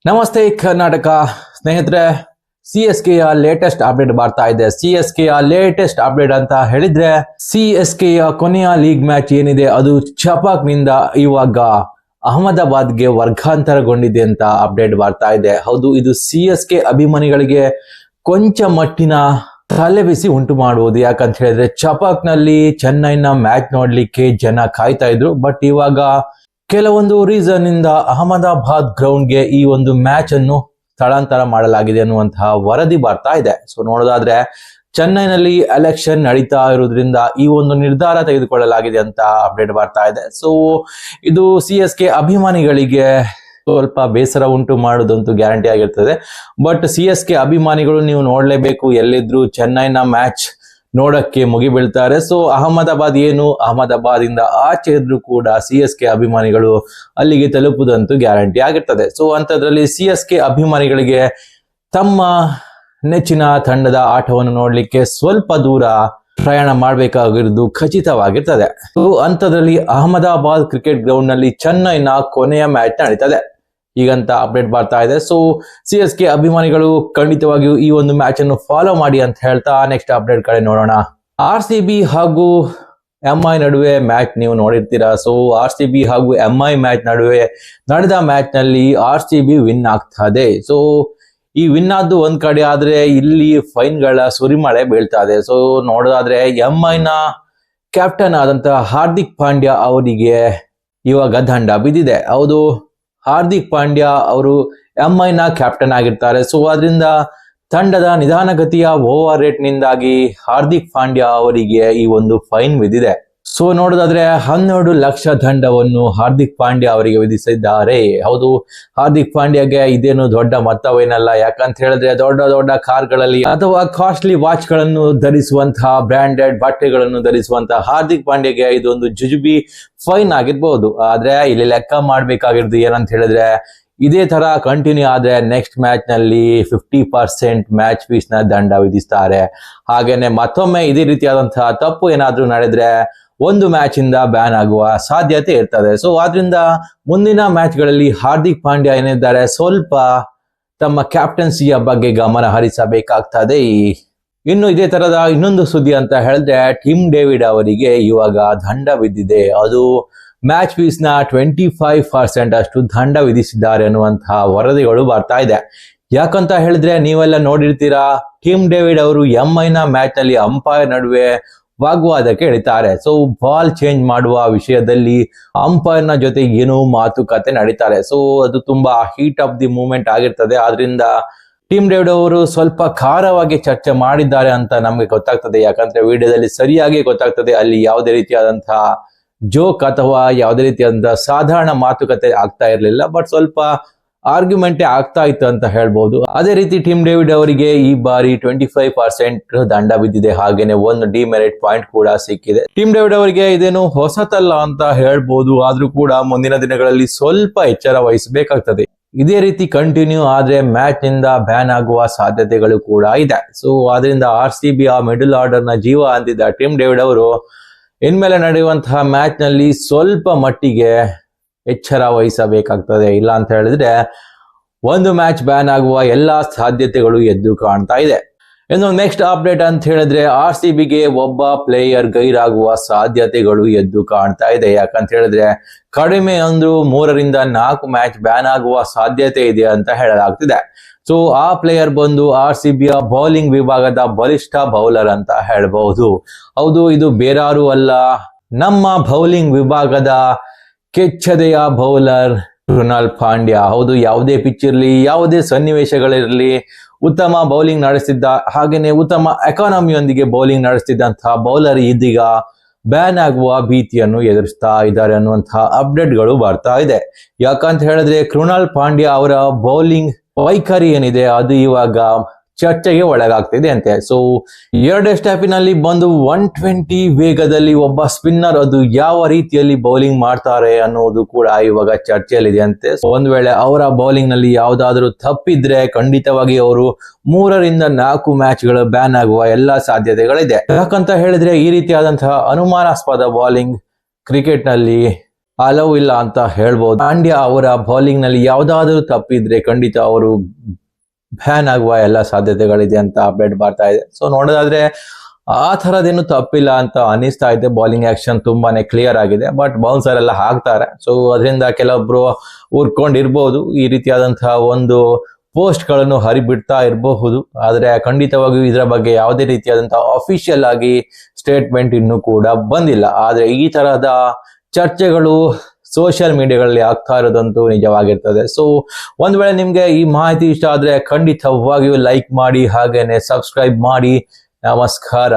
ನಮಸ್ತೆ ಕರ್ನಾಟಕ ಸ್ನೇಹಿತರೆ, CSKಯ latest update ಬರ್ತಾ ಇದೆ. CSKಯ ಲೇಟೆಸ್ಟ್ ಅಪ್ಡೇಟ್ ಅಂತ ಹೇಳಿದ್ರೆ CSKಯ ಕೊನೆಯ ಲೀಗ್ ಮ್ಯಾಚ್ ಏನಿದೆ ಅದು ಚಪಾಕ್ನಿಂದ ಇವಾಗ ಅಹಮದಾಬಾದ್ಗೆ ವರ್ಗಾಂತರಗೊಂಡಿದೆ ಅಂತ ಅಪ್ಡೇಟ್ ಬರ್ತಾ ಇದೆ. ಹೌದು, ಇದು CSK ಅಭಿಮಾನಿಗಳಿಗೆ ಕೊಂಚ ಮಟ್ಟಿನ ತಲೆಬಿಸಿ ಉಂಟು ಮಾಡುವುದು. ಯಾಕಂತ ಹೇಳಿದ್ರೆ ಚಪಾಕ್ನಲ್ಲಿ ಚೆನ್ನೈನ ಮ್ಯಾಚ್ ನೋಡ್ಲಿಕ್ಕೆ ಜನ ಕಾಯ್ತಾ ಇದ್ರು. ಬಟ್ ಇವಾಗ ಕೆಲವೊಂದು ರೀಸನ್ ಇಂದ ಅಹಮದಾಬಾದ್ ಗ್ರೌಂಡ್ಗೆ ಈ ಒಂದು ಮ್ಯಾಚ್ ಅನ್ನು ಸ್ಥಳಾಂತರ ಮಾಡಲಾಗಿದೆ ಅನ್ನುವಂತಹ ವರದಿ ಬರ್ತಾ ಇದೆ. ಸೊ ನೋಡೋದಾದ್ರೆ ಚೆನ್ನೈನಲ್ಲಿ ಎಲೆಕ್ಷನ್ ನಡೀತಾ ಇರೋದ್ರಿಂದ ಈ ಒಂದು ನಿರ್ಧಾರ ತೆಗೆದುಕೊಳ್ಳಲಾಗಿದೆ ಅಂತ ಅಪ್ಡೇಟ್ ಬರ್ತಾ ಇದೆ. ಸೊ ಇದು CSK ಅಭಿಮಾನಿಗಳಿಗೆ ಸ್ವಲ್ಪ ಬೇಸರ ಉಂಟು ಮಾಡೋದಂತೂ ಗ್ಯಾರಂಟಿ ಆಗಿರ್ತದೆ. ಬಟ್ CSK ಅಭಿಮಾನಿಗಳು ನೀವು ನೋಡ್ಲೇಬೇಕು, ಎಲ್ಲಿದ್ರು ಚೆನ್ನೈನ ಮ್ಯಾಚ್ ನೋಡಕ್ಕೆ ಮುಗಿಬೀಳ್ತಾರೆ. ಸೊ ಅಹಮದಾಬಾದ್ ಅಹಮದಾಬಾದ್ ಇಂದ ಆಚೆ ಇದ್ರು ಕೂಡ CSK ಅಭಿಮಾನಿಗಳು ಅಲ್ಲಿಗೆ ತಲುಪುದಂತೂ ಗ್ಯಾರಂಟಿ ಆಗಿರ್ತದೆ. ಸೊ ಅಂತದ್ರಲ್ಲಿ CSK ಅಭಿಮಾನಿಗಳಿಗೆ ತಮ್ಮ ನೆಚ್ಚಿನ ತಂಡದ ಆಟವನ್ನು ನೋಡ್ಲಿಕ್ಕೆ ಸ್ವಲ್ಪ ದೂರ ಪ್ರಯಾಣ ಮಾಡಬೇಕಾಗಿರುವುದು ಖಚಿತವಾಗಿರ್ತದೆ. ಸೊ ಅಂತದ್ರಲ್ಲಿ ಅಹಮದಾಬಾದ್ ಕ್ರಿಕೆಟ್ ಗ್ರೌಂಡ್ ನಲ್ಲಿ ಚೆನ್ನೈನ ಕೊನೆಯ ಮ್ಯಾಚ್ ನಡೀತದೆ ಈಗಂತ ಅಪ್ಡೇಟ್ ಬರ್ತಾ ಇದೆ. ಸೊ CSK ಅಭಿಮಾನಿಗಳು ಖಂಡಿತವಾಗಿಯೂ ಈ ಒಂದು ಮ್ಯಾಚ್ ಅನ್ನು ಫಾಲೋ ಮಾಡಿ ಅಂತ ಹೇಳ್ತಾ ನೆಕ್ಸ್ಟ್ ಅಪ್ಡೇಟ್ ಕಡೆ ನೋಡೋಣ. RCB ಹಾಗೂ MI ನಡುವೆ ಮ್ಯಾಚ್ ನೀವು ನೋಡಿರ್ತೀರಾ. ಸೊ RCB ಹಾಗೂ MI ಮ್ಯಾಚ್ ನಡುವೆ ನಡೆದ ಮ್ಯಾಚ್ ನಲ್ಲಿ RCB ವಿನ್ ಆಗ್ತದೆ. ಸೊ ಈ ವಿನ್ ಆದ್ದು ಒಂದ್ ಕಡೆ ಆದ್ರೆ ಇಲ್ಲಿ ಫೈನ್ ಗಳ ಸುರಿಮಳೆ ಬೀಳ್ತಾ ಇದೆ. ಸೊ ನೋಡೋದಾದ್ರೆ MI ನ ಕ್ಯಾಪ್ಟನ್ ಆದಂತಹ ಹಾರ್ದಿಕ್ ಪಾಂಡ್ಯ ಅವರಿಗೆ ಇವಾಗ ದಂಡ ಬಿದ್ದಿದೆ. ಹೌದು, ಹಾರ್ದಿಕ್ ಪಾಂಡ್ಯ ಅವರು MI ನ ಕ್ಯಾಪ್ಟನ್ ಆಗಿರ್ತಾರೆ. ಸೊ ಅದರಿಂದ ತಂಡದ ನಿಧಾನಗತಿಯ ಓವರ್ ರೇಟ್ ನಿಂದಾಗಿ ಹಾರ್ದಿಕ್ ಪಾಂಡ್ಯ ಅವರಿಗೆ ಈ ಒಂದು ಫೈನ್ ಬಿದ್ದಿದೆ. ಸೊ ನೋಡೋದಾದ್ರೆ 12 ಲಕ್ಷ ದಂಡವನ್ನು ಹಾರ್ದಿಕ್ ಪಾಂಡ್ಯ ಅವರಿಗೆ ವಿಧಿಸಿದ್ದಾರೆ. ಹೌದು, ಹಾರ್ದಿಕ್ ಪಾಂಡ್ಯಗೆ ಇದೇನು ದೊಡ್ಡ ಮೊತ್ತವೇನಲ್ಲ. ಯಾಕಂತ ಹೇಳಿದ್ರೆ ದೊಡ್ಡ ದೊಡ್ಡ ಕಾರ್ಗಳಲ್ಲಿ ಅಥವಾ ಕಾಸ್ಟ್ಲಿ ವಾಚ್ ಗಳನ್ನು ಧರಿಸುವಂತಹ, ಬ್ರಾಂಡೆಡ್ ಬಟ್ಟೆಗಳನ್ನು ಧರಿಸುವಂತಹ ಹಾರ್ದಿಕ್ ಪಾಂಡ್ಯಗೆ ಇದೊಂದು ಜುಜುಬಿ ಫೈನ್ ಆಗಿರ್ಬಹುದು. ಆದ್ರೆ ಇಲ್ಲಿ ಲೆಕ್ಕ ಮಾಡ್ಬೇಕಾಗಿರೋದು ಏನಂತ ಹೇಳಿದ್ರೆ, ಇದೇ ತರ ಕಂಟಿನ್ಯೂ ಆದ್ರೆ ನೆಕ್ಸ್ಟ್ ಮ್ಯಾಚ್ ನಲ್ಲಿ 50% ಮ್ಯಾಚ್ ಫೀಸ್ ನ ದಂಡ ವಿಧಿಸ್ತಾರೆ. ಹಾಗೇನೆ ಮತ್ತೊಮ್ಮೆ ಇದೇ ರೀತಿಯಾದಂತಹ ತಪ್ಪು ಏನಾದ್ರೂ ನಡೆದ್ರೆ ಒಂದು ಮ್ಯಾಚ್ ಇಂದ ಬ್ಯಾನ್ ಆಗುವ ಸಾಧ್ಯತೆ ಇರ್ತದೆ. ಸೊ ಆದ್ರಿಂದ ಮುಂದಿನ ಮ್ಯಾಚ್ ಗಳಲ್ಲಿ ಹಾರ್ದಿಕ್ ಪಾಂಡ್ಯ ಏನಿದ್ದಾರೆ ಸ್ವಲ್ಪ ತಮ್ಮ ಕ್ಯಾಪ್ಟನ್ಸಿಯ ಬಗ್ಗೆ ಗಮನ ಹರಿಸಬೇಕಾಗ್ತದೆ. ಇನ್ನು ಇದೇ ತರದ ಇನ್ನೊಂದು ಸುದ್ದಿ ಅಂತ ಹೇಳಿದ್ರೆ, ಟಿಮ್ ಡೇವಿಡ್ ಅವರಿಗೆ ಇವಾಗ ದಂಡ ಬಿದ್ದಿದೆ. ಅದು ಮ್ಯಾಚ್ ಫೀಸ್ ನ 25% ಅಷ್ಟು ದಂಡ ವಿಧಿಸಿದ್ದಾರೆ ಅನ್ನುವಂತಹ ವರದಿಗಳು ಬರ್ತಾ ಇದೆ. ಯಾಕಂತ ಹೇಳಿದ್ರೆ ನೀವೆಲ್ಲ ನೋಡಿರ್ತೀರಾ, ಟಿಮ್ ಡೇವಿಡ್ ಅವರು MI ನ ಮ್ಯಾಚ್ ನಲ್ಲಿ ಅಂಪೈರ್ ನಡುವೆ ವಾಗ್ವಾದಕ್ಕೆ ಇಳಿತಾರೆ. ಸೊ ಬಾಲ್ ಚೇಂಜ್ ಮಾಡುವ ವಿಷಯದಲ್ಲಿ ಅಂಪೈರ್ ನ ಜೊತೆ ಏನೋ ಮಾತುಕತೆ ನಡೀತಾರೆ. ಸೊ ಅದು ತುಂಬಾ ಹೀಟ್ ಆಫ್ ದಿ ಮೂಮೆಂಟ್ ಆಗಿರ್ತದೆ. ಆದ್ರಿಂದ ಟಿಮ್ ಡೇವಿಡ್ ಅವರು ಸ್ವಲ್ಪ ಖಾರವಾಗಿ ಚರ್ಚೆ ಮಾಡಿದ್ದಾರೆ ಅಂತ ನಮ್ಗೆ ಗೊತ್ತಾಗ್ತದೆ. ಯಾಕಂದ್ರೆ ವಿಡಿಯೋದಲ್ಲಿ ಸರಿಯಾಗಿ ಗೊತ್ತಾಗ್ತದೆ, ಅಲ್ಲಿ ಯಾವುದೇ ರೀತಿಯಾದಂತಹ ಜೋಕ್ ಅಥವಾ ಯಾವುದೇ ರೀತಿಯಾದಂತಹ ಸಾಧಾರಣ ಮಾತುಕತೆ ಆಗ್ತಾ ಇರಲಿಲ್ಲ. ಬಟ್ ಸ್ವಲ್ಪ ಆರ್ಗ್ಯುಮೆಂಟೇ ಆಗ್ತಾ ಇತ್ತು ಅಂತ ಹೇಳ್ಬಹುದು. ಅದೇ ರೀತಿ ಟಿಮ್ ಡೇವಿಡ್ ಅವರಿಗೆ ಈ ಬಾರಿ 25% ದಂಡ ಬಿದ್ದಿದೆ. ಹಾಗೇನೆ ಒಂದು ಡಿಮೆರಿಟ್ ಪಾಯಿಂಟ್ ಕೂಡ ಸಿಕ್ಕಿದೆ. ಟಿಮ್ ಡೇವಿಡ್ ಅವರಿಗೆ ಇದೇನು ಹೊಸತಲ್ಲ ಅಂತ ಹೇಳ್ಬಹುದು. ಆದ್ರೂ ಕೂಡ ಮುಂದಿನ ದಿನಗಳಲ್ಲಿ ಸ್ವಲ್ಪ ಎಚ್ಚರ ವಹಿಸಬೇಕಾಗ್ತದೆ. ಇದೇ ರೀತಿ ಕಂಟಿನ್ಯೂ ಆದ್ರೆ ಮ್ಯಾಚ್ ನಿಂದ ಬ್ಯಾನ್ ಆಗುವ ಸಾಧ್ಯತೆಗಳು ಕೂಡ ಇದೆ. ಸೊ ಆದ್ರಿಂದ RCB ಮಿಡಲ್ ಆರ್ಡರ್ ನ ಜೀವ ಅಂತಿದ್ದ ಟಿಮ್ ಡೇವಿಡ್ ಅವರು ಇನ್ಮೇಲೆ ನಡೆಯುವಂತಹ ಮ್ಯಾಚ್ ನಲ್ಲಿ ಸ್ವಲ್ಪ ಮಟ್ಟಿಗೆ ಎಚ್ಚರ ವಹಿಸಬೇಕಾಗ್ತದೆ. ಇಲ್ಲ ಅಂತ ಹೇಳಿದ್ರೆ ಒಂದು ಮ್ಯಾಚ್ ಬ್ಯಾನ್ ಆಗುವ ಎಲ್ಲಾ ಸಾಧ್ಯತೆಗಳು ಎದ್ದು ಕಾಣ್ತಾ ಇದೆ. ಇನ್ನು ನೆಕ್ಸ್ಟ್ ಅಪ್ಡೇಟ್ ಅಂತ ಹೇಳಿದ್ರೆ, RCBಗೆ ಒಬ್ಬ ಪ್ಲೇಯರ್ ಗೈರಾಗುವ ಸಾಧ್ಯತೆಗಳು ಎದ್ದು ಕಾಣ್ತಾ ಇದೆ. ಯಾಕಂತ ಹೇಳಿದ್ರೆ ಕಡಿಮೆ ಅಂದ್ರೂ 3 ರಿಂದ 4 ಮ್ಯಾಚ್ ಬ್ಯಾನ್ ಆಗುವ ಸಾಧ್ಯತೆ ಇದೆ ಅಂತ ಹೇಳಲಾಗ್ತಿದೆ. ಸೊ ಆ ಪ್ಲೇಯರ್ ಬಂದು RCBಯ ಬೌಲಿಂಗ್ ವಿಭಾಗದ ಬಲಿಷ್ಠ ಬೌಲರ್ ಅಂತ ಹೇಳಬಹುದು. ಹೌದು, ಇದು ಬೇರಾರು ಅಲ್ಲ, ನಮ್ಮ ಬೌಲಿಂಗ್ ವಿಭಾಗದ ಕೆಚ್ಚದೆಯ ಬೌಲರ್ ಕೃಣಾಲ್ ಪಾಂಡ್ಯ. ಹೌದು, ಯಾವುದೇ ಪಿಚ್ ಇರಲಿ, ಯಾವುದೇ ಸನ್ನಿವೇಶಗಳಿರಲಿ ಉತ್ತಮ ಬೌಲಿಂಗ್ ನಡೆಸ್ತಿದ್ದ, ಹಾಗೇನೆ ಉತ್ತಮ ಎಕಾನಮಿಯೊಂದಿಗೆ ಬೌಲಿಂಗ್ ನಡೆಸ್ತಿದ್ದಂತಹ ಬೌಲರ್ ಇದೀಗ ಬ್ಯಾನ್ ಆಗುವ ಭೀತಿಯನ್ನು ಎದುರಿಸ್ತಾ ಇದ್ದಾರೆ ಅನ್ನುವಂತಹ ಅಪ್ಡೇಟ್ಗಳು ಬರ್ತಾ ಇದೆ. ಯಾಕಂತ ಹೇಳಿದ್ರೆ ಕೃಣಾಲ್ ಪಾಂಡ್ಯ ಅವರ ಬೌಲಿಂಗ್ ವೈಖರಿ ಏನಿದೆ ಅದು ಇವಾಗ ಚರ್ಚೆಗೆ ಒಳಗಾಗ್ತಿದೆ ಅಂತೆ. ಸೊ ಎರಡೇ ಸ್ಟೆಪಿನಲ್ಲಿ ಬಂದು 120 ವೇಗದಲ್ಲಿ ಒಬ್ಬ ಸ್ಪಿನ್ನರ್ ಅದು ಯಾವ ರೀತಿಯಲ್ಲಿ ಬೌಲಿಂಗ್ ಮಾಡ್ತಾರೆ ಅನ್ನೋದು ಕೂಡ ಇವಾಗ ಚರ್ಚೆಯಲ್ಲಿದೆ ಅಂತೆ. ಒಂದ್ ವೇಳೆ ಅವರ ಬೌಲಿಂಗ್ ನಲ್ಲಿ ಯಾವ್ದಾದ್ರು ತಪ್ಪಿದ್ರೆ ಖಂಡಿತವಾಗಿ ಅವರು 3 ರಿಂದ 4 ಮ್ಯಾಚ್ ಗಳು ಬ್ಯಾನ್ ಆಗುವ ಎಲ್ಲಾ ಸಾಧ್ಯತೆಗಳಿದೆ. ಯಾಕಂತ ಹೇಳಿದ್ರೆ ಈ ರೀತಿಯಾದಂತಹ ಅನುಮಾನಾಸ್ಪದ ಬೌಲಿಂಗ್ ಕ್ರಿಕೆಟ್ ನಲ್ಲಿ ಅಲವ್ ಇಲ್ಲ ಅಂತ ಹೇಳ್ಬೋದು. ಪಾಂಡ್ಯ ಅವರ ಬೌಲಿಂಗ್ ನಲ್ಲಿ ಯಾವ್ದಾದ್ರು ತಪ್ಪಿದ್ರೆ ಖಂಡಿತ ಅವರು ಬ್ಯಾನ್ ಆಗುವ ಎಲ್ಲ ಸಾಧ್ಯತೆಗಳಿದೆ ಅಂತ ಅಪ್ಡೇಟ್ ಬರ್ತಾ ಇದೆ. ಸೊ ನೋಡೋದಾದ್ರೆ ಆ ತರದೇನು ತಪ್ಪಿಲ್ಲ ಅಂತ ಅನಿಸ್ತಾ ಇದೆ. ಬೌಲಿಂಗ್ ಆಕ್ಷನ್ ತುಂಬಾನೇ ಕ್ಲಿಯರ್ ಆಗಿದೆ. ಬಟ್ ಬೌನ್ಸರ್ ಎಲ್ಲ ಹಾಕ್ತಾರೆ. ಸೊ ಅದರಿಂದ ಕೆಲವೊಬ್ರು ಊರ್ಕೊಂಡಿರ್ಬೋದು, ಈ ರೀತಿಯಾದಂತಹ ಒಂದು ಪೋಸ್ಟ್ ಗಳನ್ನು ಹರಿಬಿಡ್ತಾ ಇರಬಹುದು. ಆದ್ರೆ ಖಂಡಿತವಾಗಿಯೂ ಇದರ ಬಗ್ಗೆ ಯಾವುದೇ ರೀತಿಯಾದಂತಹ ಅಫಿಷಿಯಲ್ ಆಗಿ ಸ್ಟೇಟ್ಮೆಂಟ್ ಇನ್ನೂ ಕೂಡ ಬಂದಿಲ್ಲ. ಆದ್ರೆ ಈ ತರಹದ ಚರ್ಚೆಗಳು ಸೋಷಿಯಲ್ ಮೀಡಿಯಾಗಳಲ್ಲಿ ಆಗ್ತಾ ಇರೋದಂತೂ ನಿಜವಾಗಿರ್ತದೆ. ಸೊ ಒಂದ್ ವೇಳೆ ನಿಮ್ಗೆ ಈ ಮಾಹಿತಿ ಇಷ್ಟ ಆದ್ರೆ ಖಂಡಿತವಾಗಿಯೂ ಲೈಕ್ ಮಾಡಿ, ಹಾಗೇನೆ ಸಬ್ಸ್ಕ್ರೈಬ್ ಮಾಡಿ. ನಮಸ್ಕಾರ.